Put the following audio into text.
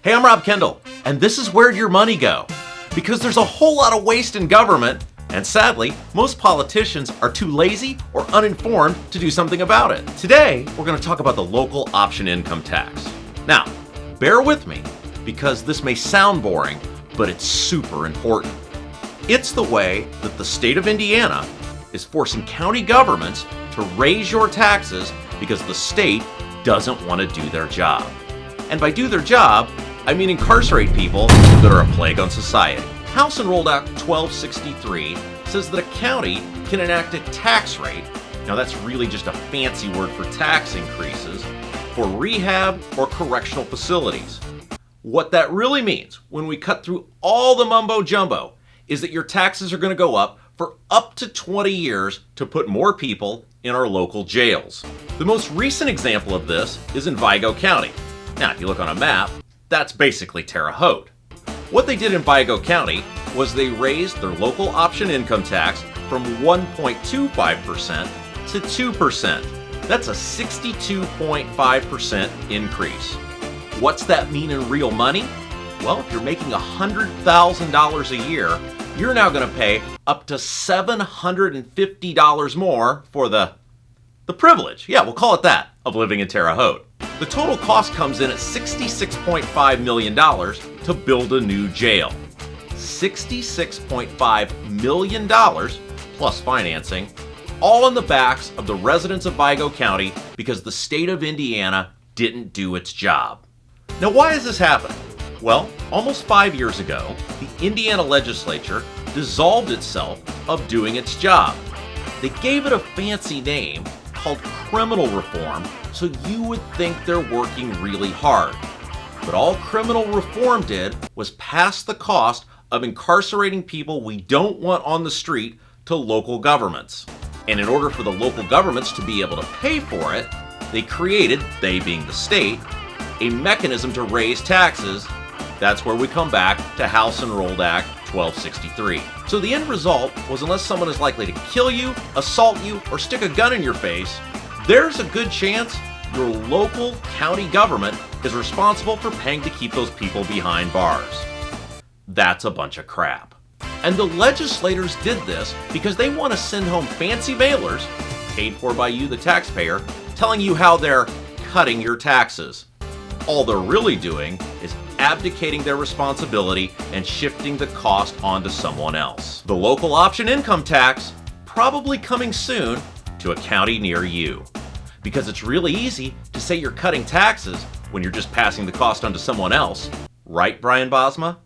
Hey, I'm Rob Kendall, and this is Where'd Your Money Go? Because there's a whole lot of waste in government, and sadly, most politicians are too lazy or uninformed to do something about it. Today, we're going to talk about the local option income tax. Now, bear with me, because this may sound boring, but it's super important. It's the way that the state of Indiana is forcing county governments to raise your taxes because the state doesn't want to do their job. And by do their job, I mean incarcerate people that are a plague on society. House Enrolled Act 1263 says that a county can enact a tax rate, now that's really just a fancy word for tax increases, for rehab or correctional facilities. What that really means, when we cut through all the mumbo jumbo, is that your taxes are going to go up for up to 20 years to put more people in our local jails. The most recent example of this is in Vigo County. Now, if you look on a map, that's basically Terre Haute. What they did in Vigo County was they raised their local option income tax from 1.25% to 2%. That's a 62.5% increase. What's that mean in real money? Well, if you're making $100,000 a year, you're now going to pay up to $750 more for the privilege, yeah, we'll call it that, of living in Terre Haute. The total cost comes in at $66.5 million to build a new jail. $66.5 million plus financing, all on the backs of the residents of Vigo County because the state of Indiana didn't do its job. Now, why is this happening? Well, almost 5 years ago, the Indiana legislature dissolved itself of doing its job. They gave it a fancy name called criminal reform, so you would think they're working really hard. But all criminal reform did was pass the cost of incarcerating people we don't want on the street to local governments. And in order for the local governments to be able to pay for it, they created, they being the state, a mechanism to raise taxes. That's where we come back to House Enrolled Act 1263. So the end result was, unless someone is likely to kill you, assault you, or stick a gun in your face, there's a good chance your local county government is responsible for paying to keep those people behind bars. That's a bunch of crap. And the legislators did this because they want to send home fancy mailers, paid for by you, the taxpayer, telling you how they're cutting your taxes. All they're really doing is abdicating their responsibility and shifting the cost onto someone else. The local option income tax, probably coming soon to a county near you. Because it's really easy to say you're cutting taxes when you're just passing the cost onto someone else. Right, Brian Bosma?